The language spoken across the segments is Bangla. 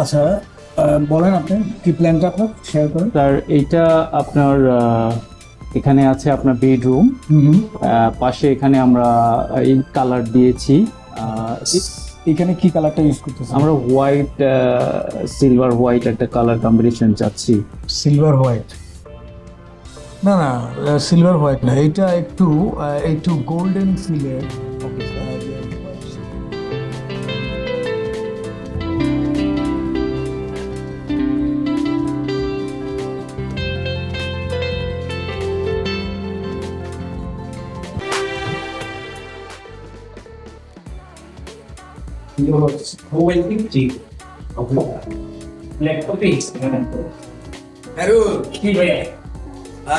আচ্ছা, বলেন আপনি কি প্ল্যানটা আপনার শেয়ার করেন। স্যার এইটা আপনার এখানে আছে আপনার বেডরুম, পাশে এখানে আমরা এই কালার দিয়েছি। এখানে কি কালারটা ইউজ করতেছেন? আমরা হোয়াইট সিলভার হোয়াইট একটা কালার কম্বিনেশন চাচ্ছি। Silver white? না না, সিলভার হোয়াইট না, এটা একটু একটু গোল্ডেন ফিলের।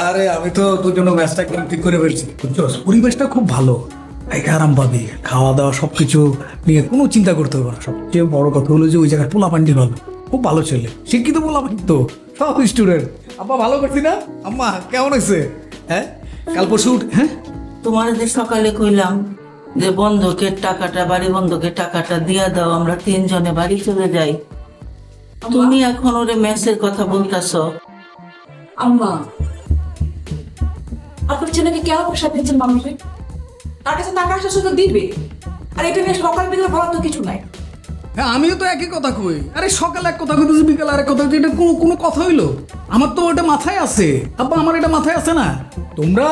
আরে আমি তো তোর জন্য ম্যাচটা একদম ঠিক করে ফেলছি, বুঝছো? পরিবেশটা খুব ভালো, একা আরাম পাবি, খাওয়া দাওয়া সবকিছু নিয়ে কোনো চিন্তা করতে হবে না। সবচেয়ে বড় কথা হলো যে ওই জায়গায় পোলাপান্ডি ভালো, খুব ভালো ছেলে, শিক্ষিত পোলাপান্ডি তো, সব স্টুডেন্ট। আব্বা ভালো করছি না? আম্মা কেমন হয়েছে? হ্যাঁ, কাল পরশু হ্যাঁ তোমার যে সকালে কইলাম যে বন্ধকের টাকাটা, বাড়ি বন্ধকের টাকাটা দিয়া দাও, আমরা তিনজনে বাড়ি চলে যাই। তুমি এখন ওরে মেসের কথা বলতেছো। আম্মা, আপনার ছেলেকে কেন পয়সা দিচ্ছেন মানুষে? তার কাছে টাকা আসা শুধু দিবে, আর এটা নিয়ে সকাল বিকাল বলার তো কিছু নাই। হ্যাঁ, আমিও তো একই কথা কই। আরে সকালে এক কথা কইতেছি, বিকালে আরেক কথা কইতেছি, এটা কোনো কোনো কথা হইলো? আমার তো ওটা মাথায় আছে আব্বা, আমার এটা মাথায় আছে না। তোমরা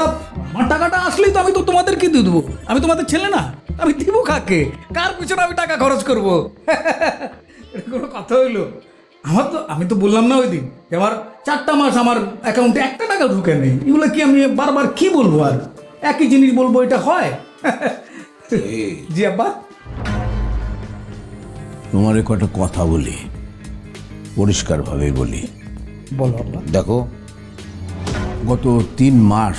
আমার টাকাটা আসলেই তো আমি তো তোমাদের কি দিয়ে দেবো? আমি তোমাদের ছেলে না? আমি দিব কাকে? কার পিছনে আমি টাকা খরচ করবো? এটা কোনো কথা হইলো? আমার তো, আমি তো বললাম না ওই দিন যে আমার 4টা মাস আমার অ্যাকাউন্টে একটা টাকা ঢুকে নেই। এগুলো কি আমি বারবার কি বলবো? আর একই জিনিস বলবো, এটা হয়? জি আব্বা। তোমার কটা কথা বলি, পরিষ্কারভাবে বলি। বলো আব্বা। দেখো, গত 3 মাস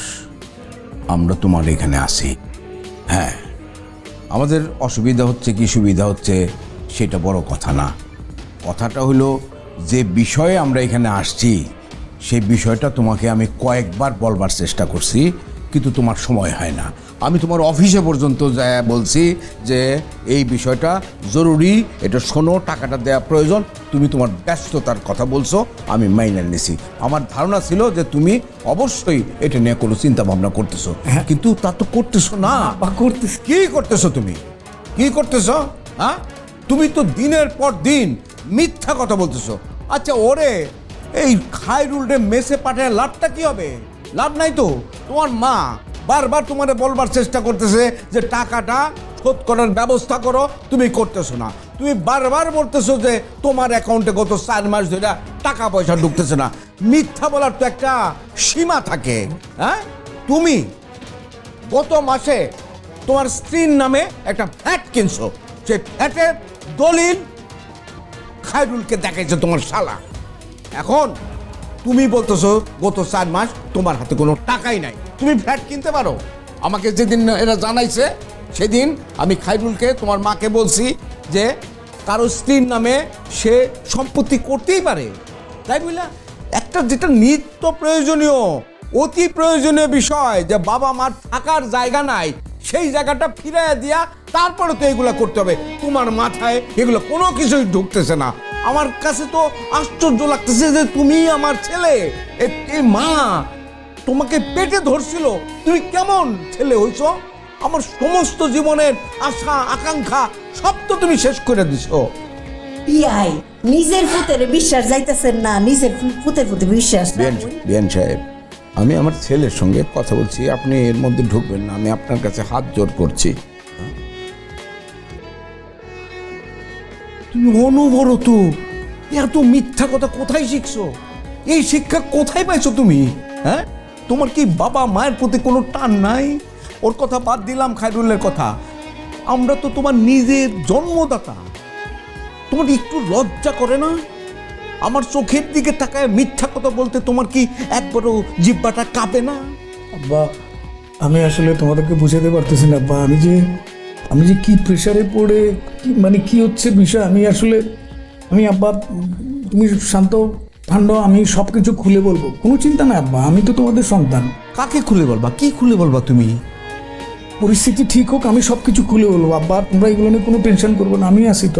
আমরা তোমার এখানে আসি। হ্যাঁ, আমাদের অসুবিধা হচ্ছে কি সুবিধা হচ্ছে সেটা বড় কথা না। কথাটা হলো যে বিষয়ে আমরা এখানে আসছি সেই বিষয়টা তোমাকে আমি কয়েকবার বলবার চেষ্টা করছি, কিন্তু তোমার সময় হয় না। আমি তোমার অফিসে পর্যন্ত যা বলছি যে এই বিষয়টা জরুরি, এটা শোনো, টাকাটা দেওয়া প্রয়োজন। তুমি তোমার ব্যস্ততার কথা বলছো, আমি মাইনে নিছি। আমার ধারণা ছিল যে তুমি অবশ্যই এটা নিয়ে কোনো চিন্তা ভাবনা করতেছো, কিন্তু তা তো করতেছো না। করতেছি। কি করতেছো তুমি? কি করতেছো? হ্যাঁ, তুমি তো দিনের পর দিন মিথ্যা কথা বলতেছো। আচ্ছা, ওরে এই খায়রুলরে মেসে পাঠায় লাভটা কি হবে? লাভ নাই তো। তোমার মা বারবার তোমারে বলবার চেষ্টা করতেছে যে টাকাটা শোধ করার ব্যবস্থা করো, তুমি করতেছো না। তুমি বারবার বলতেছো যে তোমার অ্যাকাউন্টে গত 4 মাস ধরে টাকা পয়সা ঢুকতেছে না। মিথ্যা বলার তো একটা সীমা থাকে। হ্যাঁ, তুমি গত মাসে তোমার স্ত্রীর নামে একটা ফ্ল্যাট কিনছো, সে ফ্ল্যাটের দলিল খায়রুলকে দেখাইছে তোমার শালা। এখন তুমি বলতেছো গত 4 মাস তোমার হাতে কোনো টাকাই নাই, তুমি ফ্ল্যাট কিনতে পারো। আমাকে যেদিন এরা জানাইছে সেদিন আমি খায়রুলকে, তোমার মাকে বলছি যে কারো স্ত্রীর নামে সে সম্পত্তি করতেই পারে। তাই বুঝলা, একটা যেটা নিত্য প্রয়োজনীয়, অতি প্রয়োজনীয় বিষয় যে বাবা মার থাকার জায়গা নাই, সেই জায়গাটা ফিরাইয়া দিয়া তারপরে তো এগুলো করতে হবে। তোমার মাথায় এগুলো কোনো কিছুই ঢুকতেছে না। আমার কাছে তো আশ্চর্য লাগতেছে যে তুমি আমার ছেলে, এই মা তোমাকে পেটে ধরছিল, তুমি কেমন ছেলে হইছো? আমার সমস্ত জীবনের আশা আকাঙ্ক্ষা সব তো তুমি শেষ করে দিছো। ইয়াই নিজের পুতের বিশ্বাস যাইতেছেন না, নিজের পুতের প্রতি বিশ্বাস না। বিয়ান সাহেব, আমি আমার ছেলের সঙ্গে কথা বলছি, আপনি এর মধ্যে ঢুকবেন না। আমি আপনার কাছে হাত জোর করছি। তুমি অনবরত এত মিথ্যা কথা কোথায় শিখছো? এই শিক্ষা কোথায় পাইছো তুমি? হ্যাঁ, তোমার কি বাবা মায়ের প্রতি কোনো টান নাই? ওর কথা বাদ দিলাম, খায়রুলের কথা। আমরা তো তোমার নিজের জন্মদাতা, তোমার একটু লজ্জা করে না? আমার চোখের দিকে তাকায় মিথ্যা কথা বলতে তোমার কি একবারও জিহ্বাটা কাঁপে না? আব্বা, আমি আসলে তোমাদেরকে বুঝাতে পারতেছি না আব্বা, আমি যে কি প্রেশারে পড়ে মানে কি হচ্ছে বিষয়। আমি আব্বা, তুমি শান্ত ঠান্ডা, আমি সব কিছু খুলে বলবো, কোনো চিন্তা নাই আব্বা, আমি তো তোমাদের সন্তান। কাকে খুলে বলবা? কি খুলে বলবা তুমি? পরিস্থিতি ঠিক হোক, আমি সব কিছু খুলে বলবো আব্বা, তোমরা এগুলো নিয়ে কোনো টেনশন করবো না। আমি আছি তো,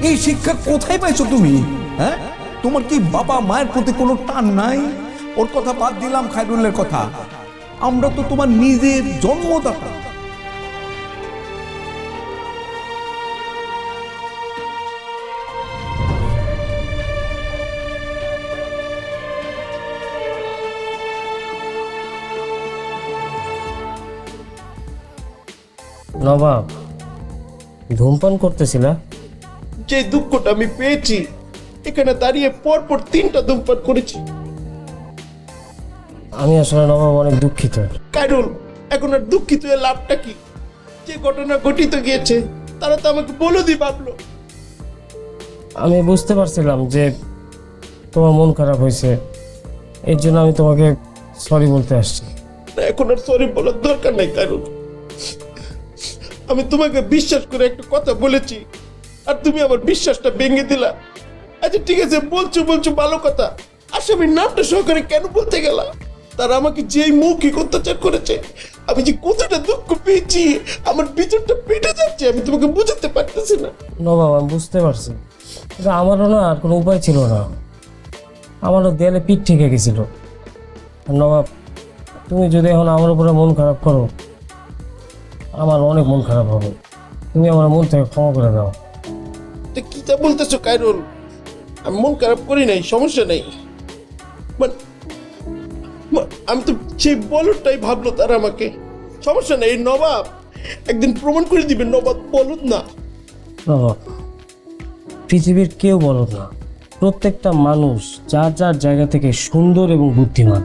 এই শিক্ষা কোথায় পাইছো তুমি? হ্যাঁ, তোমার কি বাবা মায়ের প্রতি কোনো টান নাই? ওর কথা বাদ দিলাম, খায়রুলের কথা, আমরা তো তোমার নিজের জন্মদাতা। নবাব, ধূমপান করতেছিলা? যে দুঃখটা আমি পেয়েছি, এখানে দাঁড়িয়ে পর পর 3টা ধূমপান করেছি। আমি আসলে নবাব অনেক দুঃখিত। কারণ এখন আর দুঃখিত হয়ে লাভটা কি? যে ঘটনা ঘটিত গিয়েছে তারা তো আমাকে বলে দি ভাবলো। আমি বুঝতে পারছিলাম যে তোমার মন খারাপ হয়েছে, এর জন্য আমি তোমাকে সরি বলতে আসছি। এখন আর সরি বলার দরকার নাই, কারণ আমি তোমাকে বিশ্বাস করে একটা কথা বলেছি আর তুমি আমার বিশ্বাসটা ভেঙে দিলা। আচ্ছা ঠিক আছে, বলছো ভালো কথা, আসামির নামটা সহকারে কেন বলতে গেলা? তারা আমাকে যেই মৌখিক অত্যাচার করেছে, আমি যে কতটা দুঃখ পেয়েছি, আমার ভিতরটা পেটে যাচ্ছে, আমি তোমাকে বুঝাতে পারতেছি না। নবাব, আমি বুঝতে পারছি, কিন্তু আমারও না আর কোনো উপায় ছিল না। আমারও দেয়ালে পিঠ ঠেকে গেছিল। আর নবাব, তুমি যদি এখন আমার উপরে মন খারাপ করো, আমার অনেক মন খারাপ হবে। তুমি আমার মন থেকে ক্ষমা করে দাও। তো কি তা বলতেছো কাইরুল? আমি মন খারাপ করি নাই, সমস্যা নেই। আমি তো সেই বলদটাই ভাবলো তারা আমাকে। সমস্যা নেই, নবাব একদিন প্রমাণ করে দিবে নবাব বলদ না। নবাব, পৃথিবীর কেউ বলদ না। প্রত্যেকটা মানুষ যার যার জায়গা থেকে সুন্দর এবং বুদ্ধিমান।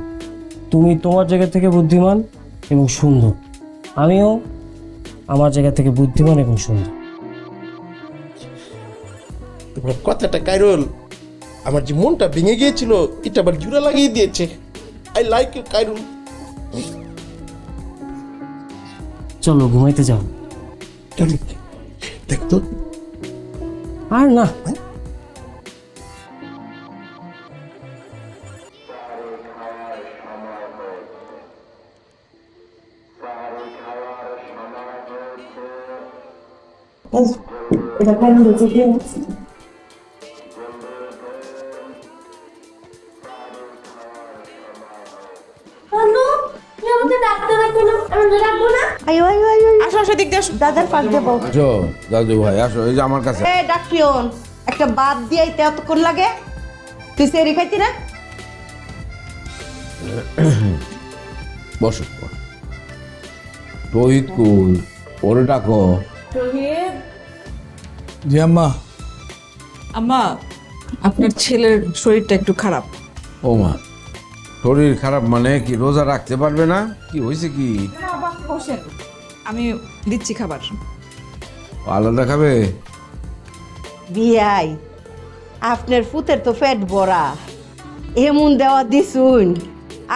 তুমি তোমার জায়গা থেকে বুদ্ধিমান এবং সুন্দর, আমিও আমার জায়গা থেকে বুদ্ধিমান এবং সুন্দর। তোমার কথাটা কাইরুল, আমার যে মনটা ভেঙে গিয়েছিল এটা আবার জোড়া লাগিয়ে দিয়েছে। I like you Kairul. চলো ঘুমাইতে যাও। দেখতো আর না, আয়ো আয়ো আয়ো আয়ো। আসো আসো, দিক দিয়ে আসো। দাদার পাশ দেবো। আসো দাদু ভাই, আসো, এই যে আমার কাছে। এ ডাক্তার, একটা বাদ দিয়াইতে এতক্ষণ লাগে? তুই সেরি খাইতি না? বসো। রোহিত কুল, ওরে ডাকো। জি আম্মা। আম্মা, আপনার ছেলের শরীরটা একটু খারাপ। ও মা, শরীর খারাপ মানে কি রোজা রাখতে পারবে না? কি হয়েছে কি? বসেন, আমি দিচ্ছি খাবার। আলাদা খাবে? বিয়াই, আপনার ফুতের তো পেট ভরা, এমন দেওয়া দিছুন,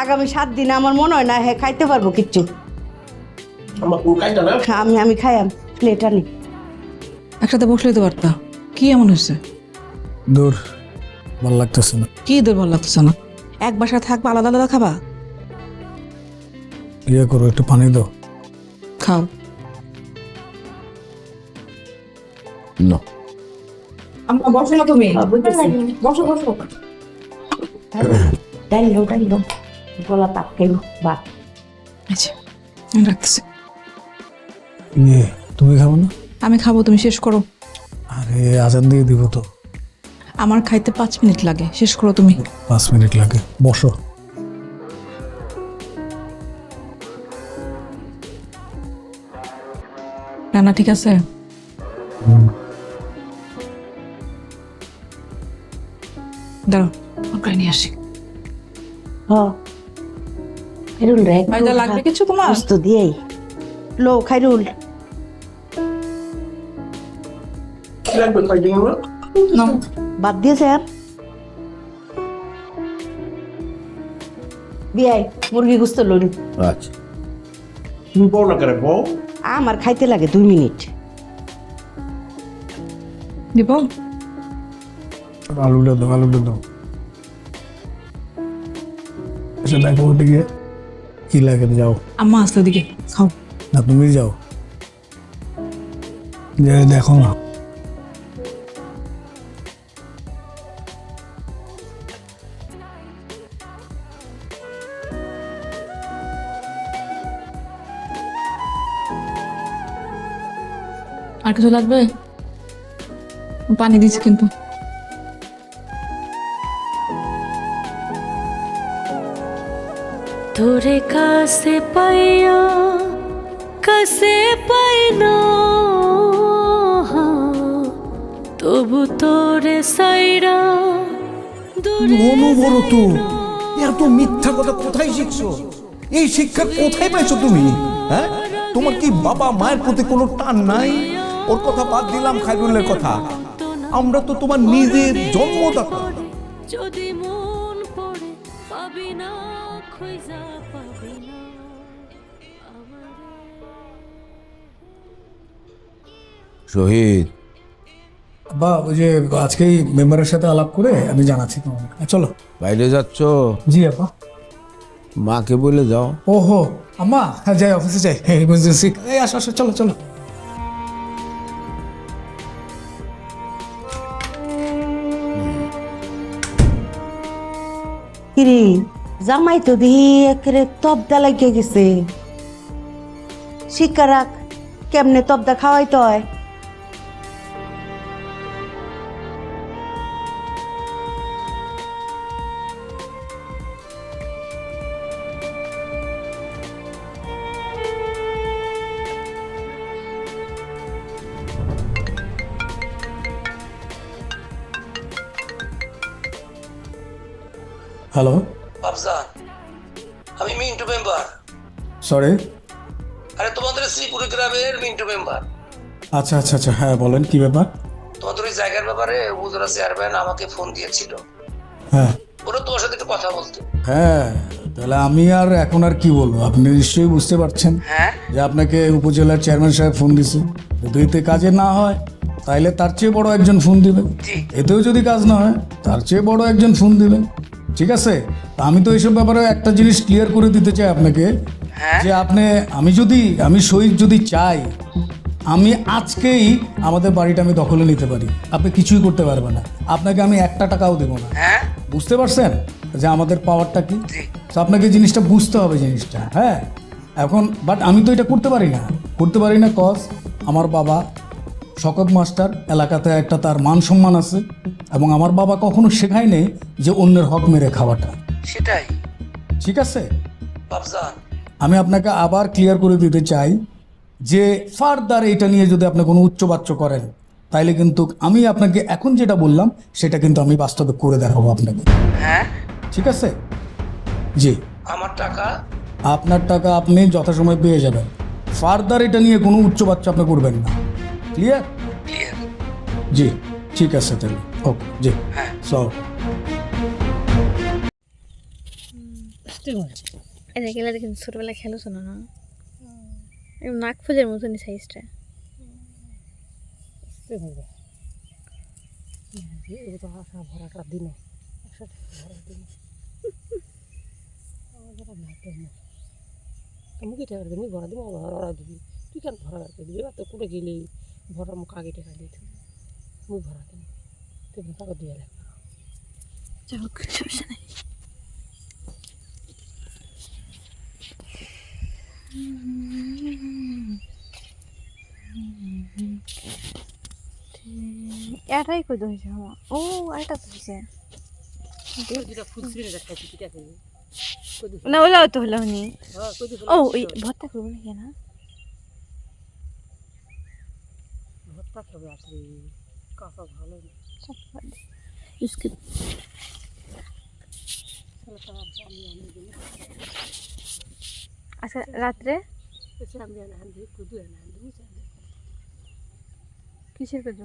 আগামী 7 দিন আমার মনে হয় না হে খাইতে পারবো কিচ্ছু। আমি খাইয়াম, প্লেট আনি। একসাথে বসলেই তো পারতা। কি এমন হয়েছে? দূর, ভালো লাগতেছে না। কি দুর্বল লাগতেছে না? এক বাসায় থাকবা, আলাদা আলাদা খাবা? ইয়ে করো, একটু পানি দাও। খাও। না, আম্মা বসো না তুমি, বসো বসো। ডাইলো ডাইলো, গলা তাপকেলো বা। আচ্ছা, আমি রাখতেছি। ইয়ে, তুমি খাবো না? আমি খাবো, তুমি শেষ করো। আরে আজান দিয়ে দিব তো। আমার খাইতে 5 মিনিট লাগে, শেষ করো তুমি। 5 মিনিট লাগে, বসো। রান্না ঠিক আছে? দাঁড়াও, ওকে নিয়ে আসি। খাইরুল রে, ভাইজা লাগবে কিছু তোমার? তো দিয়েই লো খাইরুল। নাও। বাদ দিয়েছে আর বিয়াই মুরগি গুস্ত লইল। আচ্ছা, তুমি বল না করে বল। আমার খাইতে লাগে 2 মিনিট। দিব? আলুটা দাও, আলুটা দাও। আচ্ছা দেখো ওদিকে কি লাগে, যাও। আম্মা আসতে ওদিকে, খাও। না তুমি যাও, দেখো না। আর কিছু লাগবে? পানি দিচ্ছি কিন্তু। তোরে কাছে পাইয়া কাছে পাই না, তবু তোরে সাইরা দূরে অনবরত এত মিথ্যা কথা কোথায় শিখছো? এই শিক্ষা কোথায় পেয়েছো তুমি? হ্যাঁ, তোমার কি বাবা মায়ের প্রতি কোনো টান নাই? ওর কথা বাদ দিলাম, খাইরুলের কথা, আমরা তো তোমার নিজের জন্মদাতা। যদি মন পড়ে পাবি না, খুঁজা পাবি না শহীদ, বা ওই যে আজকেই মেম্বারের সাথে আলাপ করে আমি জানাচ্ছি তোমাকে। চলো। বাইরে যাচ্ছ? জি আপা। মাকে বলে যাও। ওহো আম্মা, হ্যাঁ যাই, অফিসে যাই, ইমার্জেন্সি। এই আসো আসো, চলো চলো। কিরে জামাই তো দিহি একেবারে তবদা লাগিয়ে গেছে। শিক্ষা রাখ কেমনে তবদা খাওয়াইতে হয়। হ্যালো, আফজান, আমি মিন্টু মেম্বার। সরি। আরে তোমাদের শ্রীপুরি গ্রামের মিন্টু মেম্বার। আচ্ছা আচ্ছা আচ্ছা, হ্যাঁ বলেন, কি ব্যাপার? তোমাদের ওই জায়গার ব্যাপারে উপজেলা চেয়ারম্যান আমাকে ফোন দিয়েছিল, হ্যাঁ ওরা তোমার সাথে একটু কথা বলতে। হ্যাঁ, তাহলে আমি আর এখন আর কি বলবো? আপনি নিশ্চয়ই বুঝতে পারছেন হ্যাঁ, যে আপনাকে উপজেলার চেয়ারম্যান সাহেব ফোন দিছে। যদি এতে কাজে না হয় তাইলে তার চেয়ে বড় একজন ফোন দিবে। এতেও যদি কাজ না হয় তার চেয়ে বড় একজন ফোন দিবে। ঠিক আছে? তা আমি তো এইসব ব্যাপারে একটা জিনিস ক্লিয়ার করে দিতে চাই আপনাকে, যে আমি শহীদ যদি চাই, আমি আজকেই আমাদের বাড়িটা আমি দখলে নিতে পারি, আপনি কিছুই করতে পারবেন না। আপনাকে আমি একটা টাকাও দেবো না। বুঝতে পারছেন যে আমাদের পাওয়ারটা কি? তো আপনাকে জিনিসটা বুঝতে হবে, জিনিসটা। হ্যাঁ, এখন বাট আমি তো এটা করতে পারি না কজ আমার বাবা শকত মাস্টার, এলাকাতে একটা তার মান সম্মান আছে, এবং আমার বাবা কখনো শেখায় নেই যে অন্যের হক মেরে খাওয়াটা। সেটাই। ঠিক আছে? আফজান, আমি আপনাকে আবার ক্লিয়ার করে দিতে চাই যে ফার্দার এটা নিয়ে যদি আপনি কোনো উচ্চবাচ্য করেন, তাইলে কিন্তু আমি আপনাকে এখন যেটা বললাম সেটা কিন্তু আমি বাস্তবে করে দেখাবো আপনাকে। হ্যাঁ, ঠিক আছে? জি। আমার টাকা? আপনার টাকা আপনি যথাসময় পেয়ে যাবেন। ফার্দার এটা নিয়ে কোনো উচ্চবাচ্য আপনি করবেন না। ক্লিয়ার? ক্লিয়ার। জি, ঠিক আছে তাহলে। ওকে, জি। হ্যাঁ। সব এটা গেলে কিন্তু ছোটবেলায় খেলো শোনো না, নাক ফুজের মতনই সাইজটা। ভরাটা দিনে মুখে ঠেকা দিবি, ভরা দিব, ভরা দিবি। তুই কেন ভরা রাখতে দিবি? এবার তো করে গেলি ভরা মুখ আগে টেকা দিত, মুখ ভরা দিবি, তুই কাগজ দিয়ে রাখ। চলো, সমস্যা নেই। এটাই কই হয়েছে আমার। ও এটা তো হয়েছে না, ওলাও তো হলো নি। ও ওই ভর্তা করবো না কেন? ভর্তা খাবে আসলে কাঁচা ভালো इसके আচ্ছা রাত্রে কিসের কাজ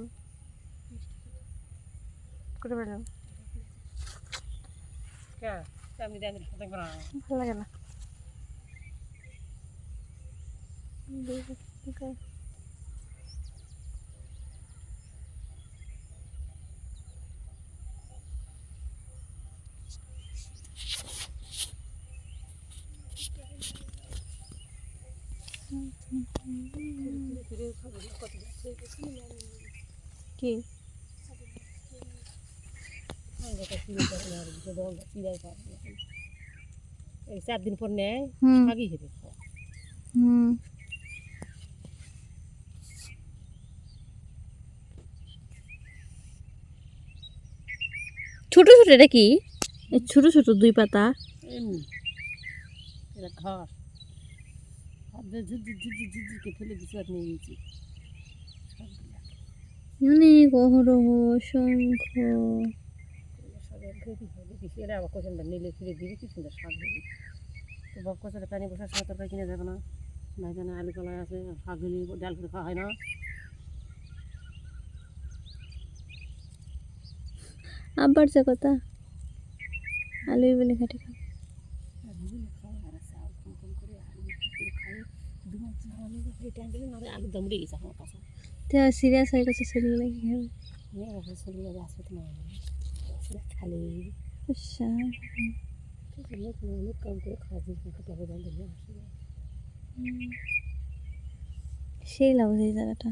করে বেড়ালাম? ভালো লাগে না। কি 4 দিন পর নেয় আগেই হেবে ছোট ছোট এটা কি এই ছোট ছোট 2 পাতা এমনি এটা ঘাস হাত দিয়ে ঝুরঝুরকে ফেলে দিচ্ছি আর নিয়ে নিয়েছি অনেক অহরহ শঙ্খ এরা আবার কোশনটা নিলে ফিরে দিবি কি সুন্দর শাক দিবি তো বাপ কোথায় পানি বসার সময় তরকারি কিনে যাবে না ভাইজানে আলু কলাই আছে শাক দিলি ডাল করে খাওয়া হয় না আবার যে কথা আলু বলে খাটে খা আলুর দাম উড়ে গেছে আমার কাছে তো সিরিয়াস হয়ে গেছে শরীর লাগে খাবে শরীরে আসবে তো না খালি আচ্ছা অনেক কাম করে খাওয়া যায় টাকা দাম দিলে সেই লাগছে এই জায়গাটা